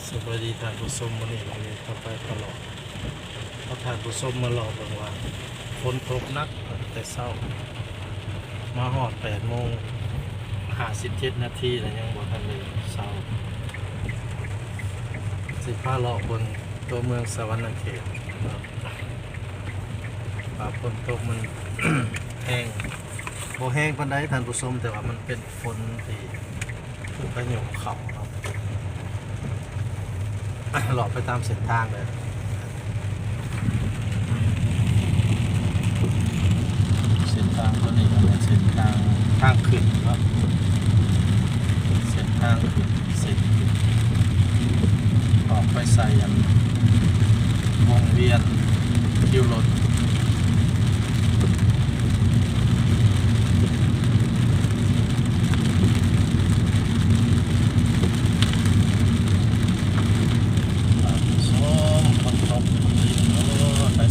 สวัสดีท่านผู้ชมวันนี้เราจะเข้าไปตลอดเพราะท่านผู้ชมมารอบางวันฝนตกหนักแต่เช้ามาหอด8:57 นาทีแล้วยังบ่ทันเลยเช้าสิพาเลาะบนตัวเมืองสวรรณเขตป่าฝนตกมัน แห้งบ่แห้งปานใดท่านผู้ชมแต่ว่ามันเป็นฝนที่ขึ้นไปหยกเขาเนาะ หลอกไปตามเส้นทางเลยเส้นทางตัวนี้ก็เป็นเส้นทางขึ้นครับเส้นทางขึ้นเส้นขึ้นออกไปใส่วงเวียนคิวรถ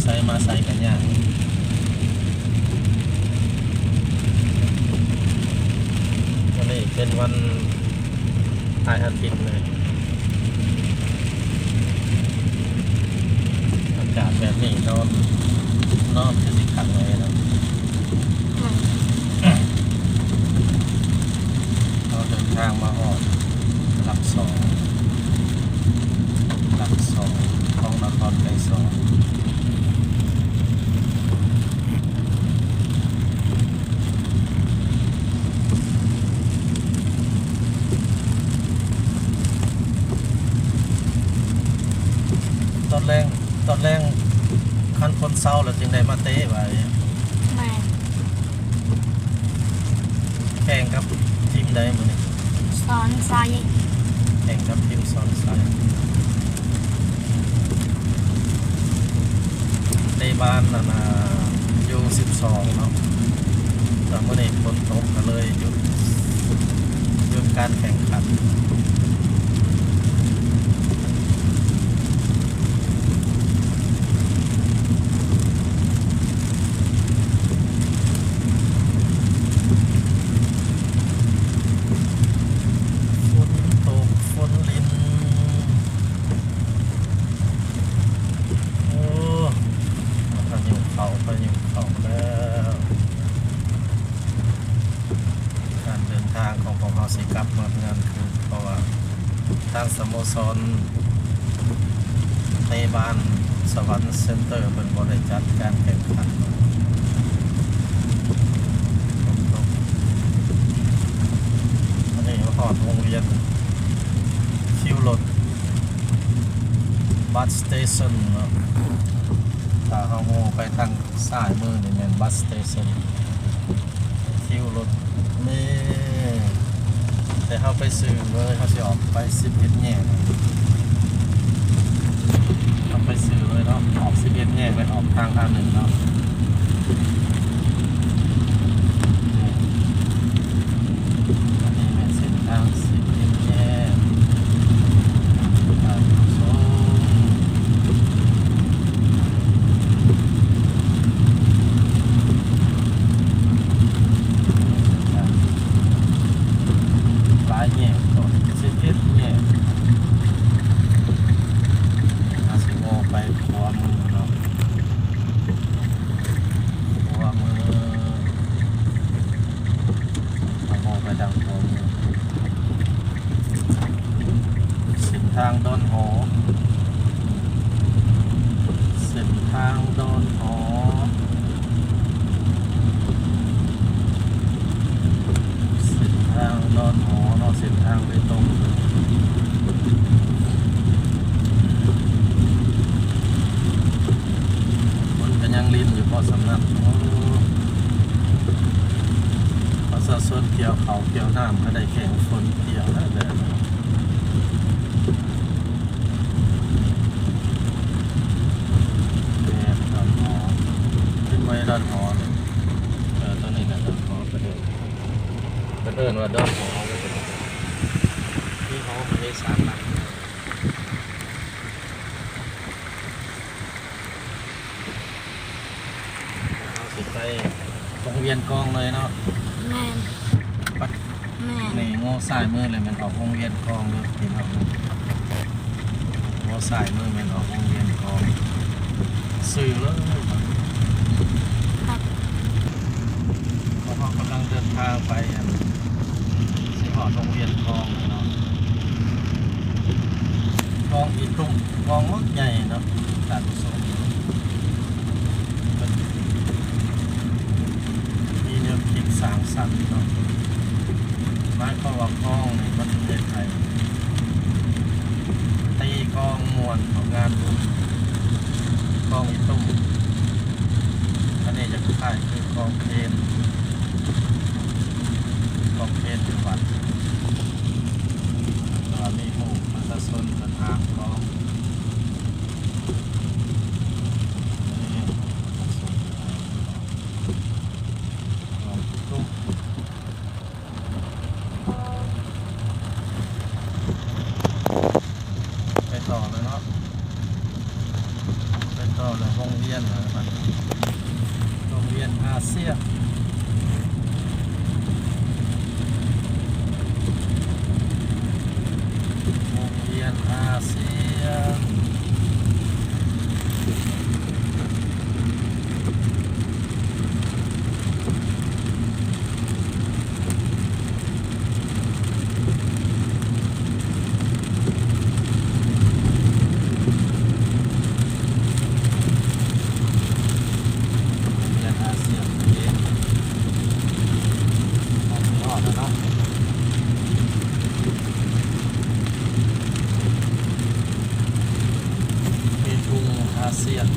ใส่มาใส่กันอย่างวันนี้เป็นวันอาทิตย์เลยอากาศแบบนี้นอนจะสิขังเลยนะเราเดินทางมาหอดหลักสองของนครไกรสอนตอนแรกคันคนเศร้าแล้วจึงได้มาเตะไว้แข่งกับทีมใดมื้อนี้ สอนไซ แข่งกับทีมสอนไซในบ้านน่ะนะอยู่12เนาะแต่มื้อนี้ฝนตกก็เลยหยุดการแข่งขันสิกลับมางานคือเพราะว่าทางสโมสรในบ้านสวรรค์เซ็นเตอร์เป็นบริจัดการแข่งขันอันนี้หอดวงเวียนคิวรถบัสสเตชันถ้าเอาโมไปทางซ้ายมือนี่เป็นบัสสเตชันคิวรถนี่แต่เขาไปซื้อเลยเขาจะออกไป11 แยกเขาไปซื้อเลยเนาะออก11 แยกไปออกทางA1เนาะอันนี้เป็นเส้นทาง11 แยกทางดอนหอเส้นทางดอนหอเส้นทางดอนหอเนาะเส้นทางไปตรงคนก็ยังลิ้นอยู่พอสำนักประชาชนเกี่ยวเขาเกี่ยวน้ำก็ได้แข่งฝนเกี่ยวแล้วแต่ด้านหอตัวนี้นะด้านหอประเดินว่าด้านหอที่หอมันมี3 หลังเราสิไปวงเวียนกองเลยเนาะแม่นี่โง่ซ้ายมือเลยมันออกวงเวียนกองเลยพี่น้อง เอาสายมือแม่นออกวงเวียนกองสื่อเลยเพราะเขากำลังเดินทางไปสิหอดวงเวียนกองเนาะกองอีตุ้มกองมักใหญ่เนาะตัดสมมีแนวคิดสร้างสรรค์เนาะไม้ก็ว่ากองในประเทศไทยตีกองมวลของงานบุญกองอีตุ้มอันนี้จะคล้ายคือกองเพลนจังหวัดตัวมีหมู่ประชาชนประทางกองไปต่อเลยเนาะไปต่อเลยวงเวียนเลยมันวงเวียนอาเซียนวงเวียนอาเซียนอาเซียน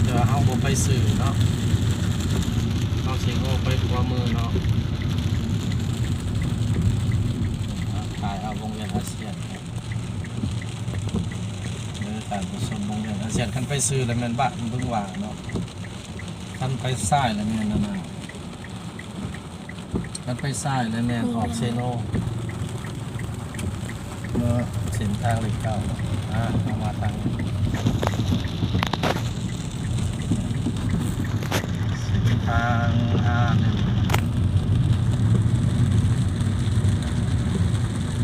เดี๋ยวเอาไปสื่อเนาะเอาเช็คโอไปขวามือเนาะถ่ายเอาวงเวียนอาเซียนการผสมวงเวียนอาเซียนขั้นไปซื้อแล้วมันบ้านบึ้งหว่าเนาะขั้นไปซ้ายแล้วมันนั่นน่ะขั้นไปซ้ายแล้วมันออกเซโนเมื่อเส้นทางเลยเก่าเอามาทางเส้นทาง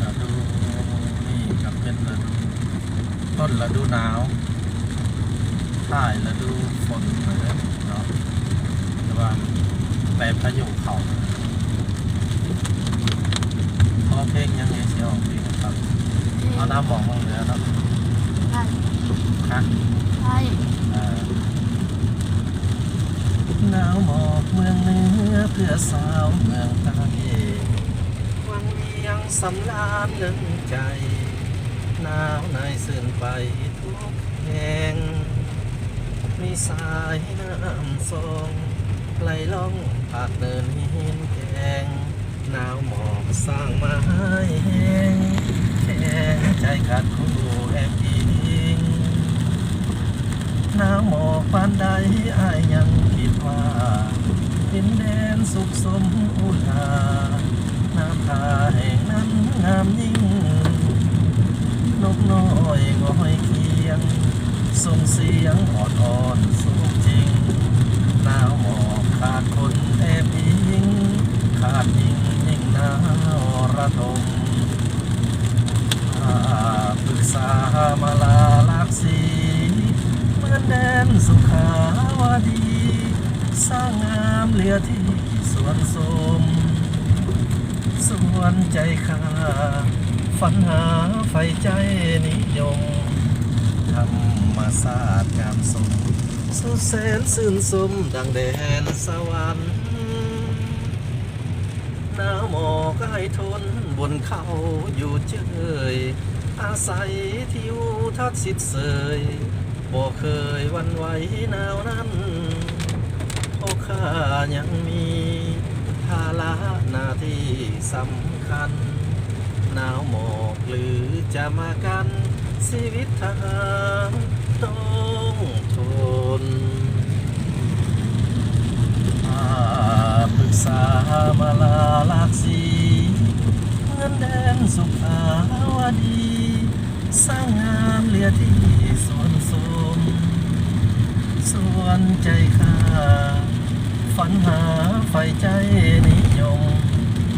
ฤดูนี่กับเป็นฤดูต้นฤดูหนาวท้ายฤดูฝนเลยเนาะแต่ว่าแปรพายุเขาพอเพลงยังไงเสียออกเพลงครับเอาน้ำบอกมั่งเลยเนาะใช่ฮะใช่หนาวหมอกเมืองเหนือเพื่อสาวเมืองใต้วังเวียงสำราญนึงใจหนาวในสื่นไปทุกแห่งมีสายน้ำทรงไหลล่องผาดเนินหินแกงหนาวหมอกสร้างมาให้แห้งแค่ใจขาดคู่แอบอิงหนาวหมอกปานใดอ้ายยังคิดว่าดินแดนสุขสมอุลาน้ำทาแห่งนั้นงามยิ่งนกน้อยง้อยเคียงส่งเสียงอ่อนๆสุขจริงหนาวหมอกขาดคนแอบอิงขาดยิ่งหนาวระทมปรึกษามาลาลากสีเหมือนแดนสุขาวดีสร้างงามเหลือที่สวนสมสวนใจข้าฝันหาไฟใจนิยมธรรมศาสตร์งามสมสุดแสนซื่นสมดังแดนสวรรค์หนาวหมอกใกล้ทนบนเขาอยู่เจยอาศัยทิวทัศน์สิทธิ์เสยบ่เคยวันไหวหนาวนั้นเพราะข้ายังมีภาระหน้าที่สำคัญหนาวหมอกหรือจะมากันชีวิตทหารต้องทนปรึกษามาลาลากสีเงินแดนสุขาวดีสร้างงามเหลือที่สวนสมส่วนใจข้าฝันหาไฟใจนิยมธ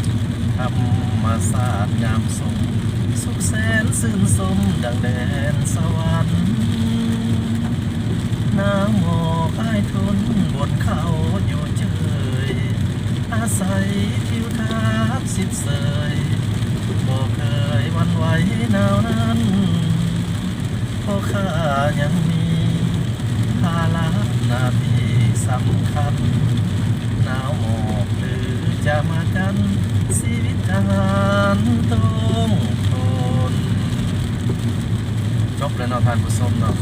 รรมศาสตร์ยามสมสุขแสนซื่นสมดังแดนสวรรค์น้ำหมอกอ้ายทนบนเขาอยู่เฉยอาศัยทิวทัศน์สิบเสยบ่เคยหวันไหวหนาวนั้นเพราะข้ายังมีภาระหน้าที่สำคัญหนาวหมอกหรือจะมากันชีวิตทหารต้องทนจบแล้วเนาะท่านผู้ชมเนาะ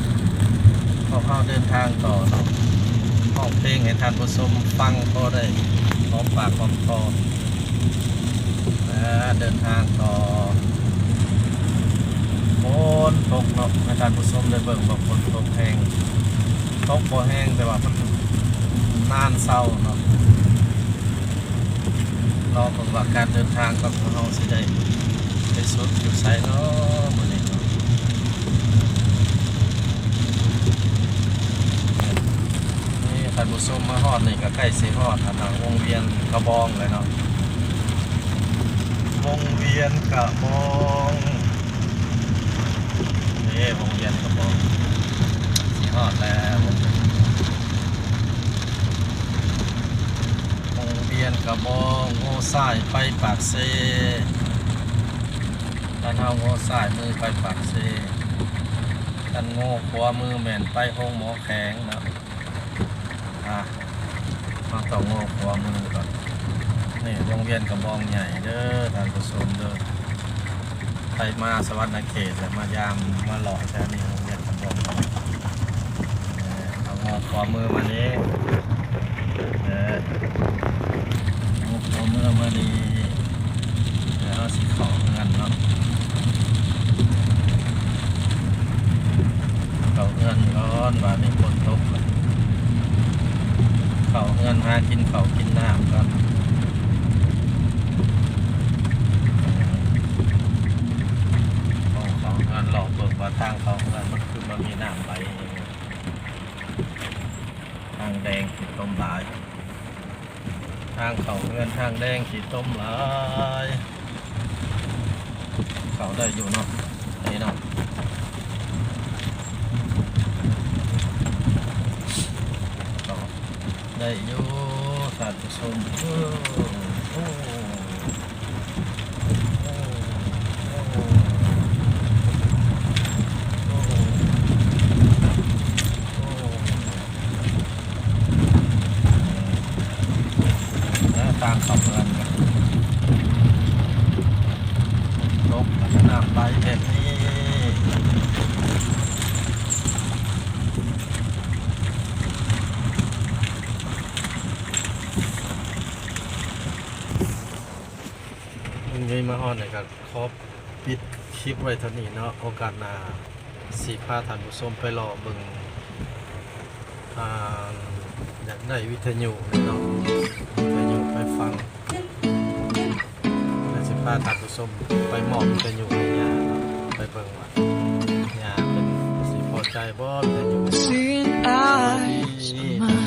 พอเข้าเดินทางต่อเนาะห้องเพลงให้ท่านผู้ชมฟังก็ได้หอมปากหอมคอเดินทางต่อฝนตกเนาะให้ท่านผู้ชมได้เบิ่งว่าฝนตกแห้งตกบ่แห้งแต่ว่ามันนานเศร้าเนาะรอผมว่าการเดินทางกับเราสิได้ไปสุดอยู่ไสเนาะมื้อนี้เนาะนี่ท่านผู้ชมมาฮอดนี่ก็ใกล้สิฮอดทางวงเวียนกระบองเลยเนาะวงเวียนกระบองนี่วงเวียนกระบองสิฮอดแล้ววงเวียนกระบองโง่ซ้ายไปปากเซท่านเอาโง่ซ้ายมือไปปากเซท่านโง่ขวามือแม่นไปห้องหมอแข็งนะมาต่อโง่ขวามือก่อนนี่วงเวียนกระบองใหญ่เด้อท่านผู้ชมเด้อไปมาสวรรค์เขตแต่มายามมาหล่อแค่นี้วงเวียนกระบองเอาโง่ขวามือมานี้เอาเมื่อมาดีแล้วสิของเงินเนาะเขาเงินร้อนว่าในฝนตกเขาเงินหากินเขากินน้ำกันเขาเงินหลอกเบิกว่าทางเขาเงินมันคือมันมีน้ำไหลทางแดงขีดต้มหลายทางเขาเงินทางแดงขีดต้มหลายเขาได้อยู่เนาะนี่เนาะเขาได้อยู่ท่านผู้ชมทางเขาเงินกันลบน้ำไหลแบบนี้มาฮอดเลยครับขอปิดคลิปไว้เท่านี้เนาะโอกาสหน้าสิพาท่านผู้ชมไปรอเบิ่งอยากได้วิทยุเนาะวิทยุไปฟังแล้วสิพาท่านผู้ชมไปมอบวิทยุให้ยาเนาะไปเบิ่งว่ายาเป็นสิพอใจบ่วิทยุ